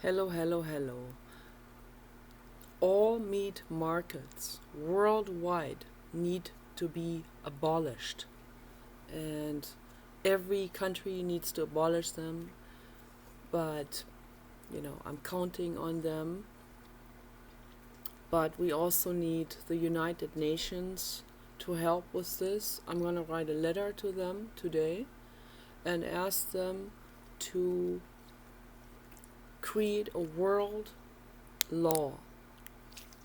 Hello, hello, hello. All meat markets worldwide need to be abolished, and every country needs to abolish them, but I'm counting on them. But we also need the United Nations to help with this. I'm going to write a letter to them today and ask them to create a world law.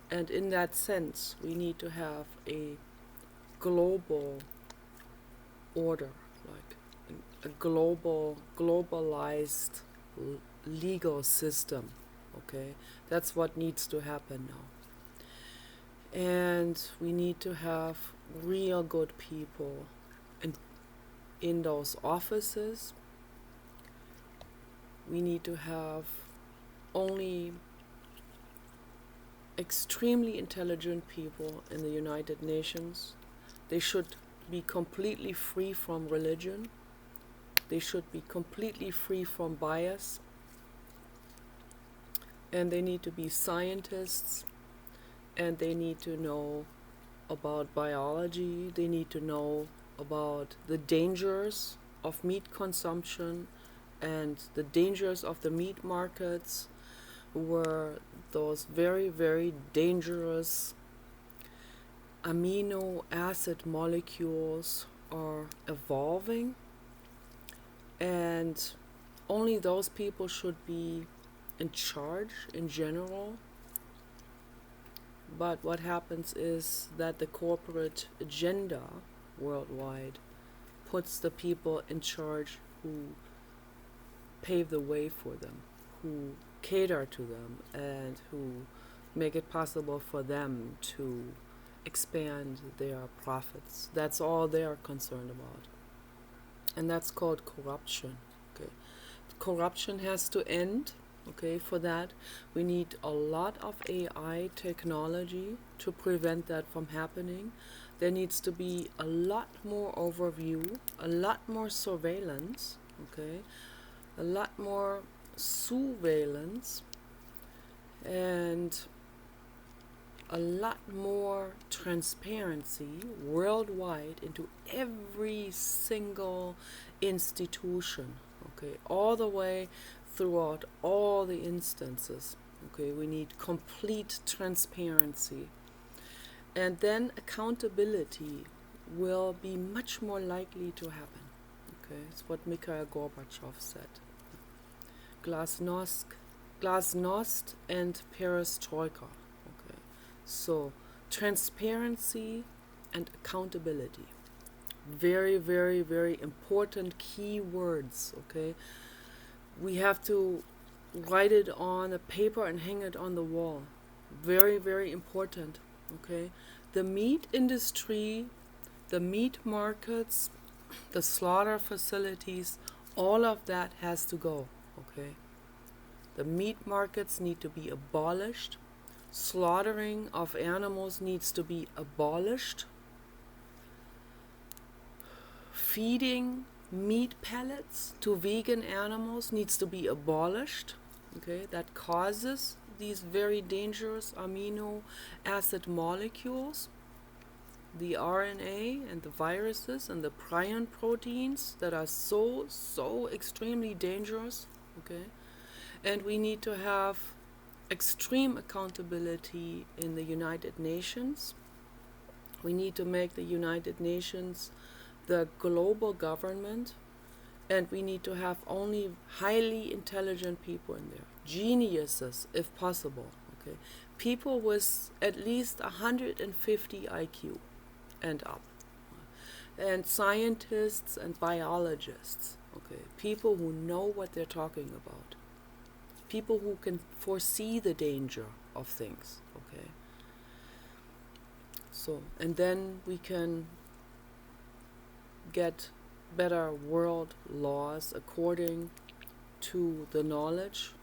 And in that sense, we need to have a global order, like a globalized legal system. Okay, that's what needs to happen now. And we need to have real good people in those offices. We need to have only extremely intelligent people in the United Nations. They should be completely free from religion. They should be completely free from bias. And they need to be scientists, and they need to know about biology. They need to know about the dangers of meat consumption and the dangers of the meat markets, where those very, very dangerous amino acid molecules are evolving, and only those people should be in charge in general. But what happens is that the corporate agenda worldwide puts the people in charge who pave the way for them, who cater to them, and who make it possible for them to expand their profits. That's all they are concerned about. And that's called corruption. Okay. Corruption has to end. Okay, for that we need a lot of AI technology to prevent that from happening. There needs to be a lot more overview, a lot more surveillance, okay, a lot more surveillance, and a lot more transparency worldwide into every single institution, okay, all the way throughout all the instances. Okay, we need complete transparency. And then accountability will be much more likely to happen. Okay, it's what Mikhail Gorbachev said. Glasnost and perestroika. Okay, so transparency and accountability. Very, very, very important key words. Okay, we have to write it on a paper and hang it on the wall. Very, very important. Okay, the meat industry, the meat markets, the slaughter facilities, all of that has to go. Okay, the meat markets need to be abolished. Slaughtering of animals needs to be abolished. Feeding meat pellets to vegan animals needs to be abolished. Okay, that causes these very dangerous amino acid molecules, the RNA and the viruses and the prion proteins that are so extremely dangerous. Okay, and we need to have extreme accountability in the United Nations. We need to make the United Nations the global government, and we need to have only highly intelligent people in there, geniuses if possible. Okay, people with at least 150 IQ and up, and scientists and biologists. Okay, people who know what they're talking about, people who can foresee the danger of things. Okay, so and then we can get better world laws according to the knowledge,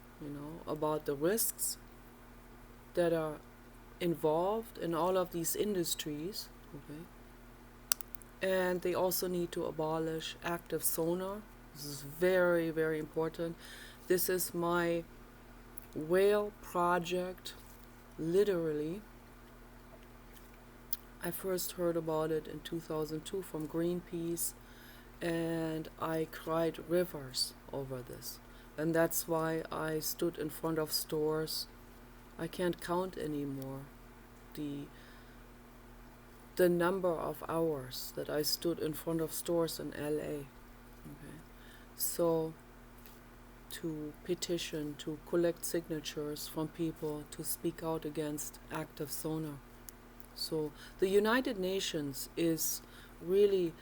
about the risks that are involved in all of these industries. Okay, and they also need to abolish active sonar. This is very, very important. This is my whale project, literally, I first heard about it in 2002 from Greenpeace, and I cried rivers over this. And that's why I stood in front of stores. I can't count anymore the number of hours that I stood in front of stores in LA. Okay. So to petition, to collect signatures from people to speak out against active sonar. So the United Nations is really,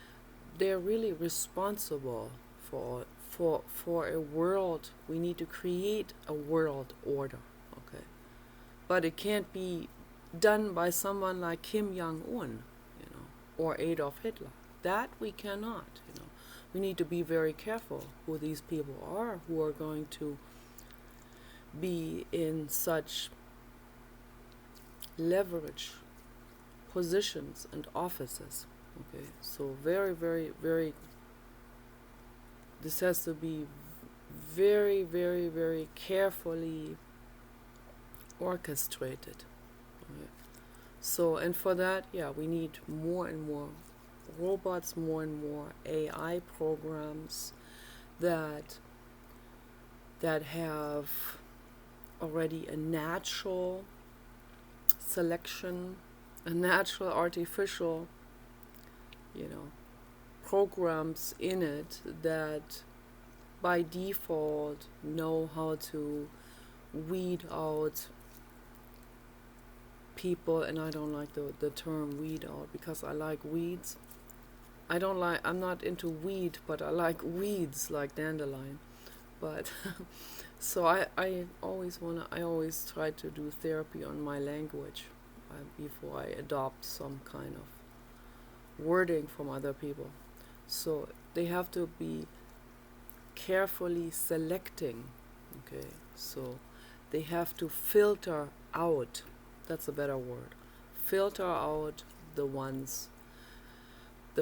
they're really responsible for a world. We need to create a world order, okay? But it can't be done by someone like Kim Jong-un, or Adolf Hitler. That we cannot, We need to be very careful who these people are who are going to be in such leverage positions and offices. Okay, so very, very, very, this has to be very, very, very carefully orchestrated. Okay. So, and for that, we need more and more robots, more and more AI programs that have already a natural selection, a natural artificial, programs in it that by default know how to weed out people. And I don't like the term weed out because I like weeds. I'm not into weed, but I like weeds like dandelion. But so I always try to do therapy on my language before I adopt some kind of wording from other people. So they have to be carefully selecting, okay? So they have to filter out, that's a better word, filter out the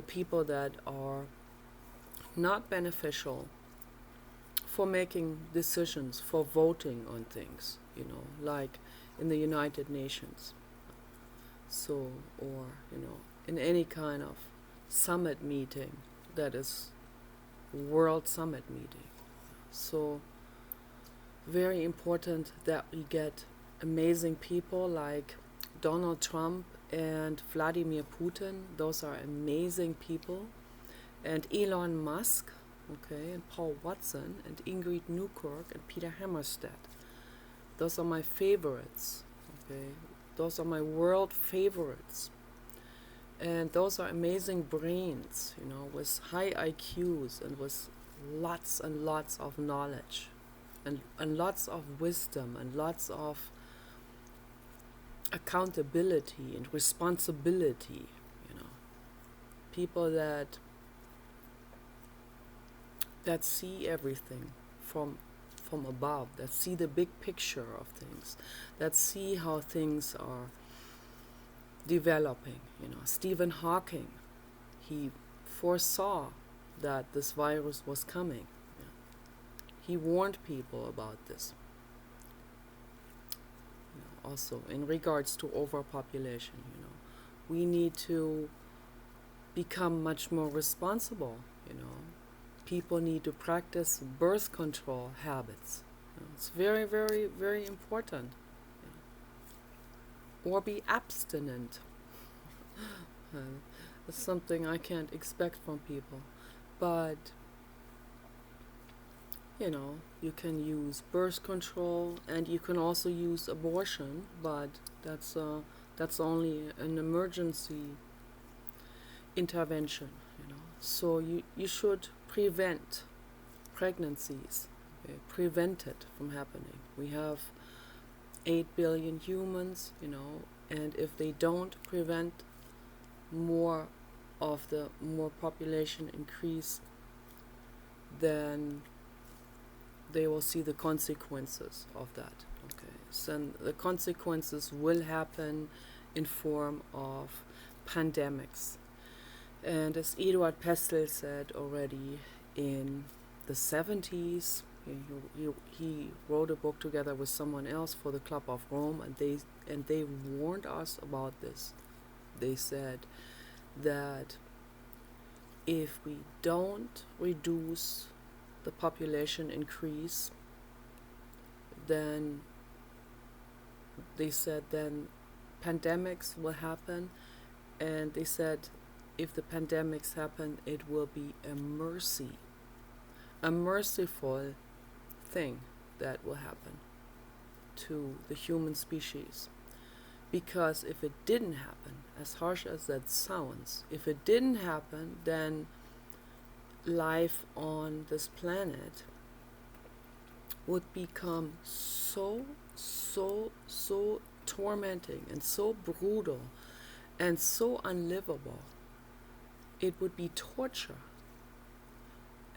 people that are not beneficial for making decisions, for voting on things, like in the United Nations. So, or, in any kind of summit meeting that is World Summit meeting. So, very important that we get amazing people like Donald Trump and Vladimir Putin. Those are amazing people. And Elon Musk, okay, and Paul Watson, and Ingrid Newkirk, and Peter Hammarstedt. Those are my favorites, okay? Those are my world favorites. And those are amazing brains, with high IQs and with lots and lots of knowledge and lots of wisdom and lots of accountability and responsibility, people that see everything from above, that see the big picture of things, that see how things are developing. Stephen Hawking, he foresaw that this virus was coming. He warned people about this. Also, in regards to overpopulation, we need to become much more responsible. People need to practice birth control habits. It's very, very, very important. Or be abstinent. It's something I can't expect from people. But, you can use birth control and you can also use abortion, but that's only an emergency intervention, So you should prevent pregnancies, okay? Prevent it from happening. We have 8 billion humans, and if they don't prevent more population increase, then they will see the consequences of that. Okay, so the consequences will happen in form of pandemics. And as Eduard Pestel said already in the 70s, He wrote a book together with someone else for the Club of Rome, and they warned us about this. They said that if we don't reduce the population increase, then they said then pandemics will happen, and they said if the pandemics happen, it will be a merciful thing that will happen to the human species. Because if it didn't happen, as harsh as that sounds, if it didn't happen, then life on this planet would become so tormenting and so brutal and so unlivable. It would be torture,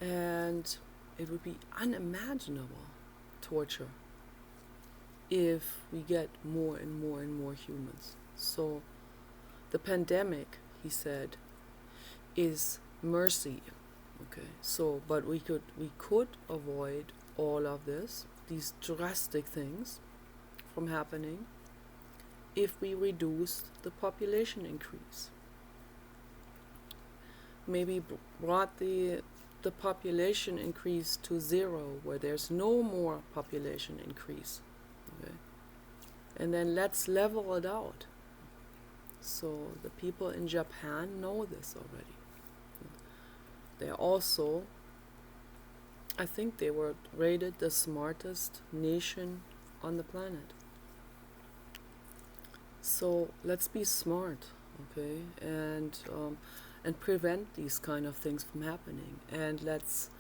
and it would be unimaginable torture if we get more and more and more humans. So the pandemic, he said, is mercy. Okay, so but we could avoid all of these drastic things from happening if we reduced the population increase. Maybe brought the population increase to zero, where there's no more population increase. Okay? And then let's level it out. So the people in Japan know this already. They're also, I think they were rated the smartest nation on the planet. So let's be smart, okay, and prevent these kind of things from happening. And let's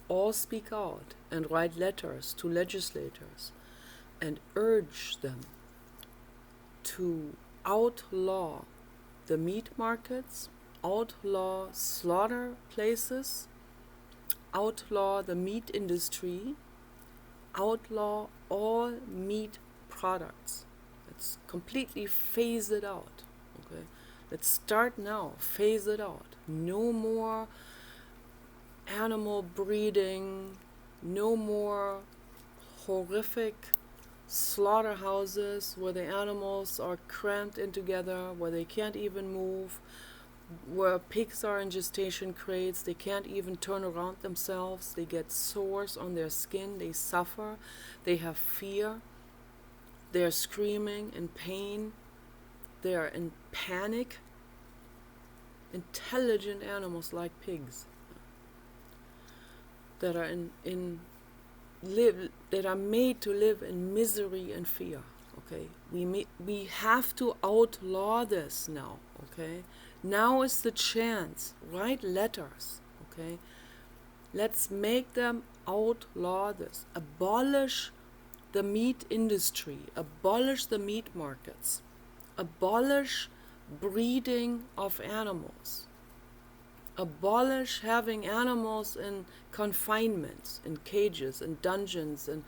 all speak out and write letters to legislators and urge them to outlaw the meat markets, outlaw slaughter places, outlaw the meat industry, outlaw all meat products. Let's completely phase it out. Okay? Let's start now. Phase it out. No more animal breeding. No more horrific slaughterhouses where the animals are cramped in together, where they can't even move, where pigs are in gestation crates. They can't even turn around themselves. They get sores on their skin. They suffer. They have fear. They're screaming in pain. They are in panic. Intelligent animals like pigs that are that are made to live in misery and fear. Okay, we have to outlaw this now. Okay, now is the chance. Write letters. Okay, let's make them outlaw this. Abolish the meat industry. Abolish the meat markets. Abolish breeding of animals. Abolish having animals in confinement, in cages, in dungeons, and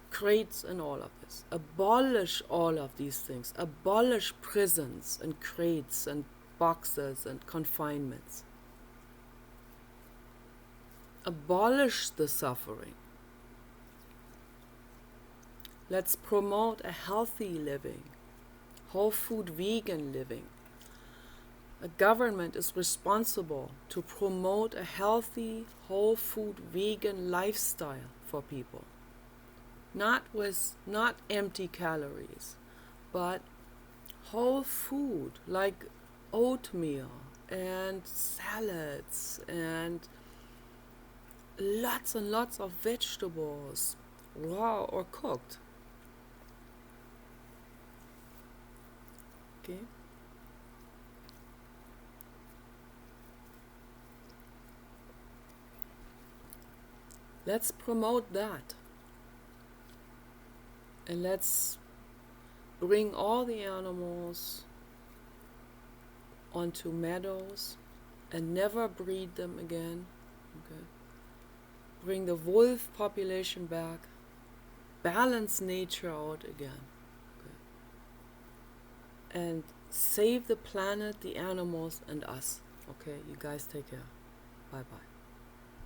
crates, and all of this. Abolish all of these things. Abolish prisons and crates and boxes and confinements. Abolish the suffering. Let's promote a healthy living, whole food vegan living. A government is responsible to promote a healthy, whole food vegan lifestyle for people. Not empty calories, but whole food like oatmeal and salads and lots and lots of vegetables, raw or cooked. Okay? Let's promote that. And let's bring all the animals onto meadows and never breed them again. Okay? Bring the wolf population back. Balance nature out again. Okay? And save the planet, the animals, and us. Okay, you guys take care. Bye-bye.